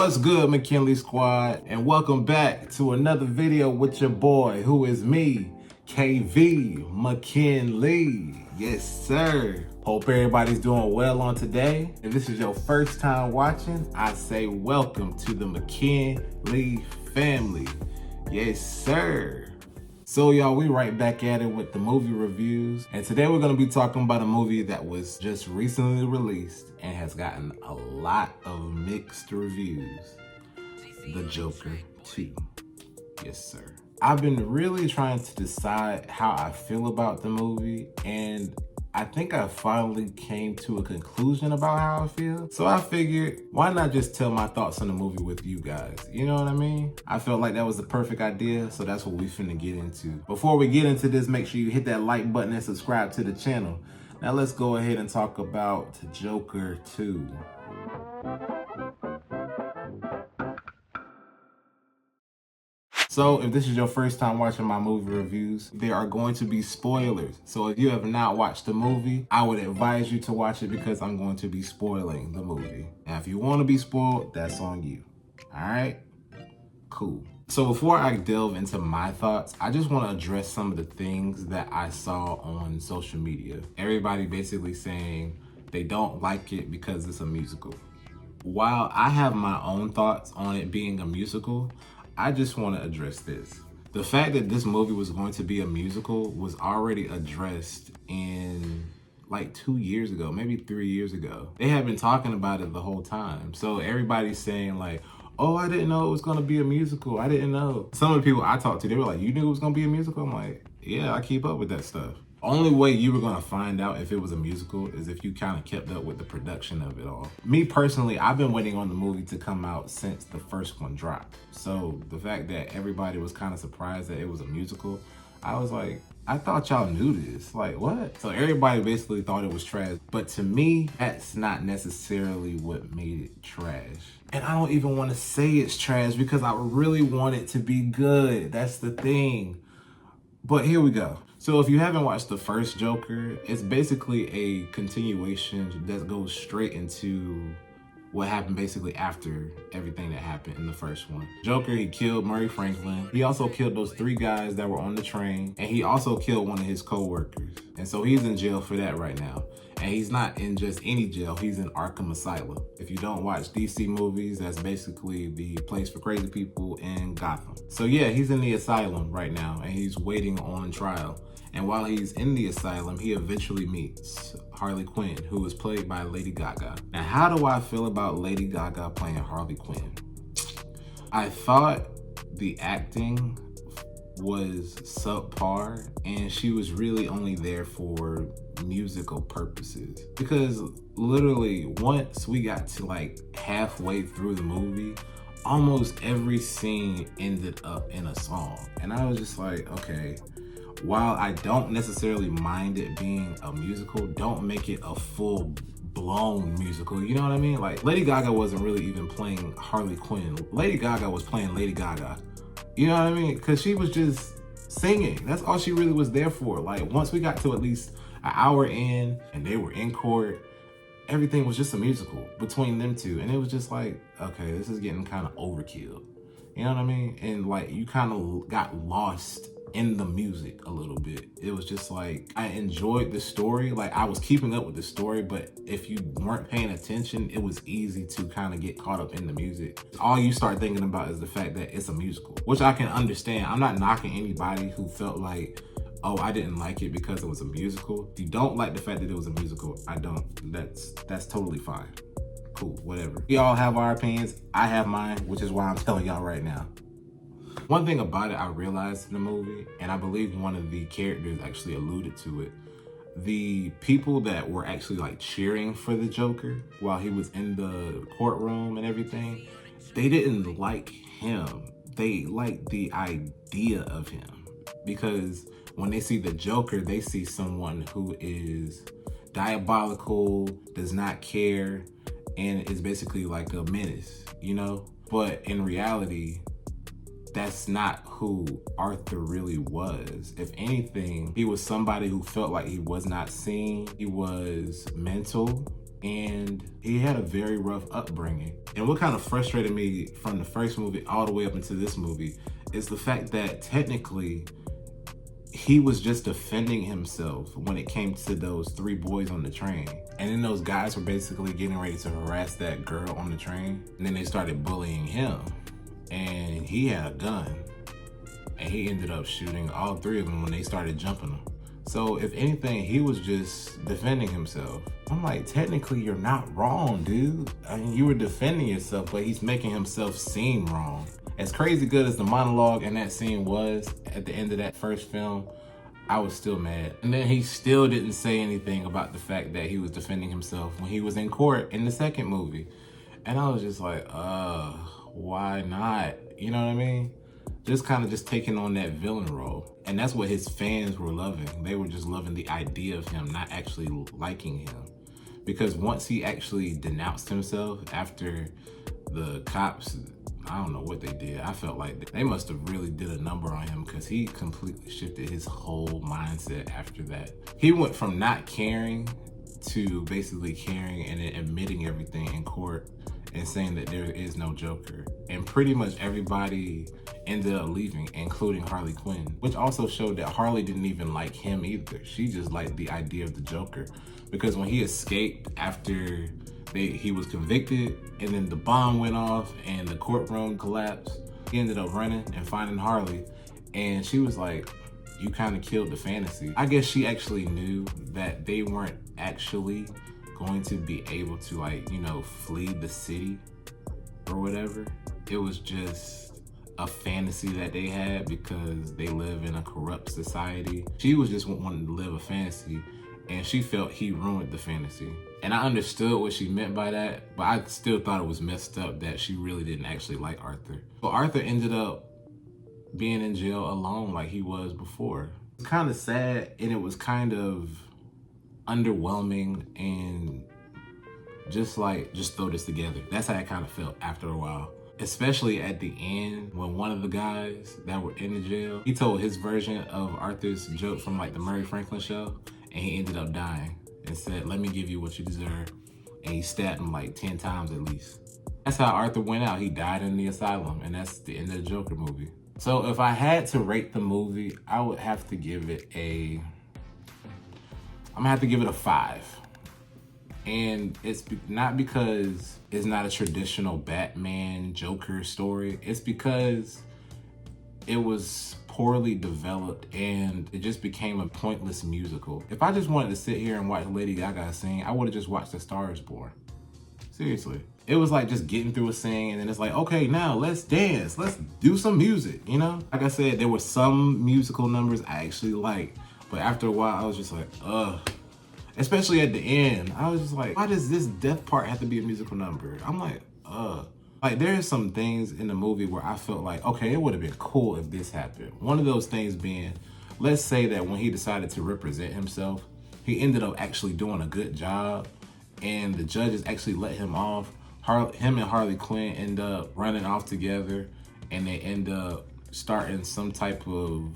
What's good, McKinley squad, and welcome back to another video with your boy, who is me, KV McKinley. Yes, sir. Hope everybody's doing well on today. If this is your first time watching, I say welcome to the McKinley family. Yes, sir. So y'all, we right back at it with the movie reviews. And today we're gonna be talking about a movie that was just recently released and has gotten a lot of mixed reviews. The Joker 2. Yes, sir. I've been really trying to decide how I feel about the movie, and I think I finally came to a conclusion about how I feel. So I figured, why not just tell my thoughts on the movie with you guys? You know what I mean? I felt like that was the perfect idea, so that's what we finna get into. Before we get into this, make sure you hit that like button and subscribe to the channel. Now let's go ahead and talk about Joker 2. So if this is your first time watching my movie reviews, there are going to be spoilers. So if you have not watched the movie, I would advise you to watch it because I'm going to be spoiling the movie. Now, if you want to be spoiled, that's on you. All right? Cool. So before I delve into my thoughts, I just want to address some of the things that I saw on social media. Everybody basically saying they don't like it because it's a musical. While I have my own thoughts on it being a musical, I just want to address this. The fact that this movie was going to be a musical was already addressed in like 2 years ago, maybe 3 years ago. They had been talking about it the whole time. So everybody's saying like, oh, I didn't know it was going to be a musical. I didn't know. Some of the people I talked to, they were like, you knew it was going to be a musical? I'm like, yeah, I keep up with that stuff. Only way you were gonna find out if it was a musical is if you kind of kept up with the production of it all. Me personally, I've been waiting on the movie to come out since the first one dropped. So the fact that everybody was kind of surprised that it was a musical, I was like, I thought y'all knew this. Like, what? So everybody basically thought it was trash. But to me, that's not necessarily what made it trash. And I don't even want to say it's trash because I really want it to be good. That's the thing. But here we go. So if you haven't watched the first Joker, it's basically a continuation that goes straight into what happened basically after everything that happened in the first one. Joker, he killed Murray Franklin. He also killed those 3 guys that were on the train. And he also killed one of his co-workers. And so he's in jail for that right now. And he's not in just any jail, he's in Arkham Asylum. If you don't watch DC movies, that's basically the place for crazy people in Gotham. So yeah, he's in the asylum right now and he's waiting on trial. And while he's in the asylum, he eventually meets Harley Quinn, who is played by Lady Gaga. Now, how do I feel about Lady Gaga playing Harley Quinn? I thought the acting was subpar and she was really only there for musical purposes. Because literally once we got to like halfway through the movie, almost every scene ended up in a song. And I was just like, okay, while I don't necessarily mind it being a musical, don't make it a full-blown musical, you know what I mean? Like, Lady Gaga wasn't really even playing Harley Quinn. Lady Gaga was playing Lady Gaga. You know what I mean? Because she was just singing. That's all she really was there for. Like, once we got to at least an hour in and they were in court, everything was just a musical between them two. And it was just like, okay, this is getting kind of overkill. You know what I mean? And like, you kind of got lost in the music a little bit. It was just like, I enjoyed the story. Like, I was keeping up with the story, but if you weren't paying attention, it was easy to kind of get caught up in the music. All you start thinking about is the fact that it's a musical, which I can understand. I'm not knocking anybody who felt like, oh, I didn't like it because it was a musical. If you don't like the fact that it was a musical, I don't. That's totally fine. Cool, whatever. We all have our opinions. I have mine, which is why I'm telling y'all right now. One thing about it I realized in the movie, and I believe one of the characters actually alluded to it, the people that were actually like cheering for the Joker while he was in the courtroom and everything, they didn't like him. They liked the idea of him. Because when they see the Joker, they see someone who is diabolical, does not care, and is basically like a menace, you know? But in reality, that's not who Arthur really was. If anything, he was somebody who felt like he was not seen. He was mental. and he had a very rough upbringing. And what kind of frustrated me from the first movie all the way up into this movie is the fact that technically he was just defending himself when it came to those three boys on the train. And then those guys were basically getting ready to harass that girl on the train. And then they started bullying him. And he had a gun. And he ended up shooting all three of them when they started jumping him. So if anything, he was just defending himself. I'm like, technically you're not wrong, dude. I mean, you were defending yourself, but he's making himself seem wrong. As crazy good as the monologue in that scene was at the end of that first film, I was still mad. And then he still didn't say anything about the fact that he was defending himself when he was in court in the second movie. And I was just like, why not? You know what I mean? Just kind of just taking on that villain role. And that's what his fans were loving. They were just loving the idea of him, not actually liking him. Because once he actually denounced himself after the cops, I don't know what they did. I felt like they must have really did a number on him because he completely shifted his whole mindset after that. He went from not caring to basically caring and then admitting everything in court and saying that there is no Joker. And pretty much everybody ended up leaving, including Harley Quinn, which also showed that Harley didn't even like him either. She just liked the idea of the Joker. Because when he escaped after he was convicted and then the bomb went off and the courtroom collapsed, he ended up running and finding Harley. And she was like, you kind of killed the fantasy. I guess she actually knew that they weren't actually going to be able to, like, you know, flee the city or whatever. It was just a fantasy that they had because they live in a corrupt society. She was just wanting to live a fantasy, and she felt he ruined the fantasy. And I understood what she meant by that, but I still thought it was messed up that she really didn't actually like Arthur. But Arthur ended up being in jail alone like he was before. It's kind of sad, and it was kind of underwhelming, and just throw this together. That's how I kind of felt after a while. Especially at the end when one of the guys that were in the jail, he told his version of Arthur's joke from like the Murray Franklin show, and he ended up dying and said, let me give you what you deserve. And he stabbed him like 10 times at least. That's how Arthur went out. He died in the asylum, and that's the end of the Joker movie. So if I had to rate the movie, I would have to give it a 5. And it's not because it's not a traditional Batman Joker story. It's because it was poorly developed and it just became a pointless musical. If I just wanted to sit here and watch Lady Gaga sing, I would have just watched A Star Is Born. Seriously. It was like just getting through a sing, and then it's like, okay, now let's dance. Let's do some music, you know? Like I said, there were some musical numbers I actually liked, but after a while, I was just like, ugh. Especially at the end, I was just like, why does this death part have to be a musical number? I'm like, ugh. Like, there's some things in the movie where I felt like, okay, it would have been cool if this happened. One of those things being, let's say that when he decided to represent himself, he ended up actually doing a good job, and the judges actually let him off. Him and Harley Quinn end up running off together, and they end up starting some type of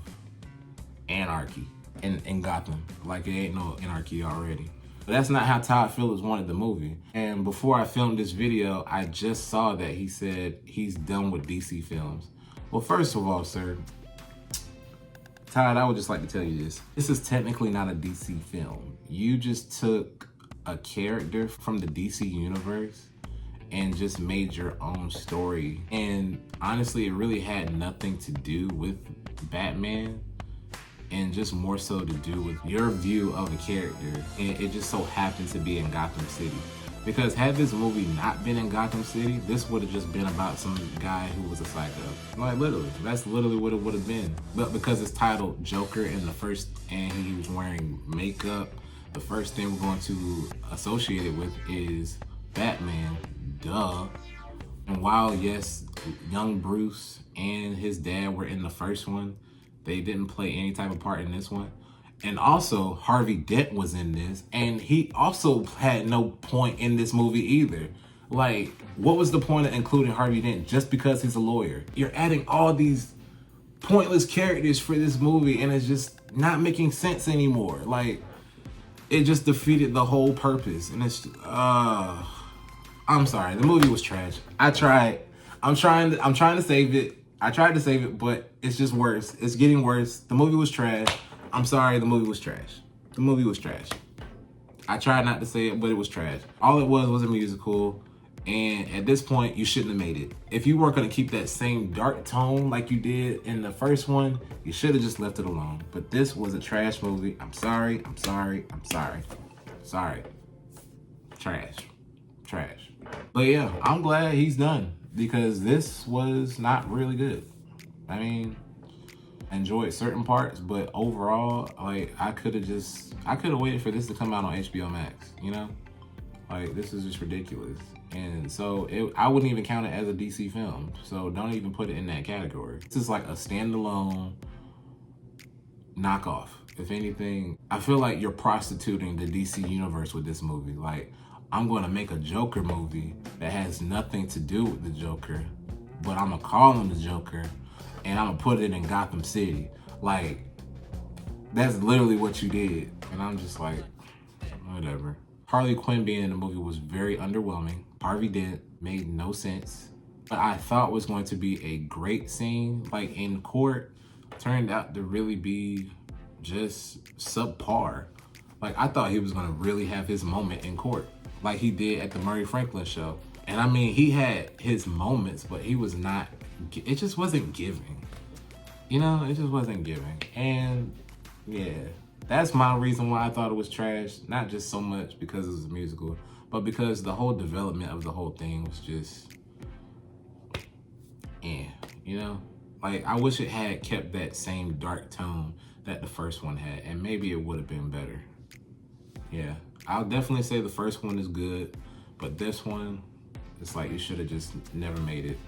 anarchy in Gotham. Like, it ain't no anarchy already. But that's not how Todd Phillips wanted the movie. And before I filmed this video, I just saw that he said he's done with DC films. Well, first of all, sir, Todd, I would just like to tell you this. This is technically not a DC film. You just took a character from the DC universe and just made your own story. And honestly, it really had nothing to do with Batman, and just more so to do with your view of a character. And it just so happened to be in Gotham City. Because had this movie not been in Gotham City, this would have just been about some guy who was a psycho. Like, literally, that's literally what it would have been. But because it's titled Joker and he was wearing makeup, the first thing we're going to associate it with is Batman, duh. And while, yes, young Bruce and his dad were in the first one, they didn't play any type of part in this one. And also, Harvey Dent was in this, and he also had no point in this movie either. Like, what was the point of including Harvey Dent just because he's a lawyer? You're adding all these pointless characters for this movie, and it's just not making sense anymore. Like, it just defeated the whole purpose. And it's I'm sorry, the movie was trash. I tried. I'm trying to save it. I tried to save it, but it's just worse. It's getting worse. The movie was trash. I'm sorry, the movie was trash. The movie was trash. I tried not to say it, but it was trash. All it was a musical. And at this point, you shouldn't have made it. If you weren't gonna keep that same dark tone like you did in the first one, you should have just left it alone. But this was a trash movie. I'm sorry, I'm sorry, I'm sorry. Sorry. Trash. Trash. But yeah, I'm glad he's done because this was not really good. I mean, I enjoyed certain parts, but overall, like I could have waited for this to come out on HBO Max, you know? Like, this is just ridiculous. And so I wouldn't even count it as a DC film. So don't even put it in that category. This is like a standalone knockoff. If anything, I feel like you're prostituting the DC universe with this movie. Like, I'm going to make a Joker movie that has nothing to do with the Joker, but I'm going to call him the Joker and I'm going to put it in Gotham City. Like, that's literally what you did. And I'm just like, whatever. Harley Quinn being in the movie was very underwhelming. Harvey Dent made no sense. But I thought was going to be a great scene, like in court, turned out to really be just subpar. Like, I thought he was gonna really have his moment in court, like he did at the Murray Franklin show. And I mean, he had his moments, but he was not, it just wasn't giving. You know, it just wasn't giving. And yeah. That's my reason why I thought it was trash. Not just so much because it was a musical, but because the whole development of the whole thing was just, you know? Like, I wish it had kept that same dark tone that the first one had, and maybe it would have been better. Yeah, I'll definitely say the first one is good, but this one, it's like you should have just never made it.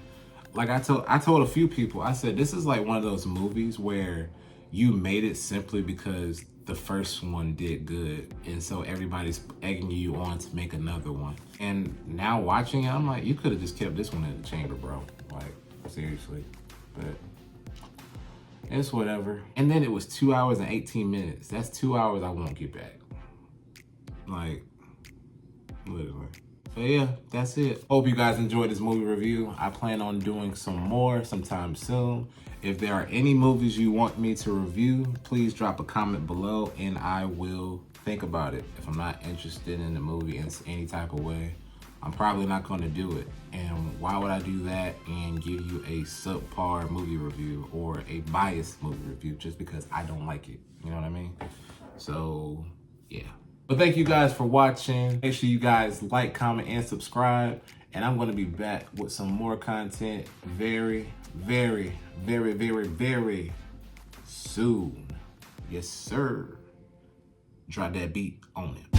Like I told a few people, I said, this is like one of those movies where you made it simply because the first one did good, and so everybody's egging you on to make another one. And now watching it, I'm like, you could have just kept this one in the chamber, bro. Like, seriously. But it's whatever. And then it was 2 hours and 18 minutes. That's 2 hours I won't get back. Like, literally. So yeah, that's it. Hope you guys enjoyed this movie review. I plan on doing some more sometime soon. If there are any movies you want me to review, please drop a comment below and I will think about it. If I'm not interested in the movie in any type of way, I'm probably not going to do it. And why would I do that and give you a subpar movie review or a biased movie review just because I don't like it? You know what I mean? So yeah. But thank you guys for watching. Make sure you guys like, comment, and subscribe. And I'm going to be back with some more content very, very, very, very, very soon. Yes, sir. Drop that beat on it.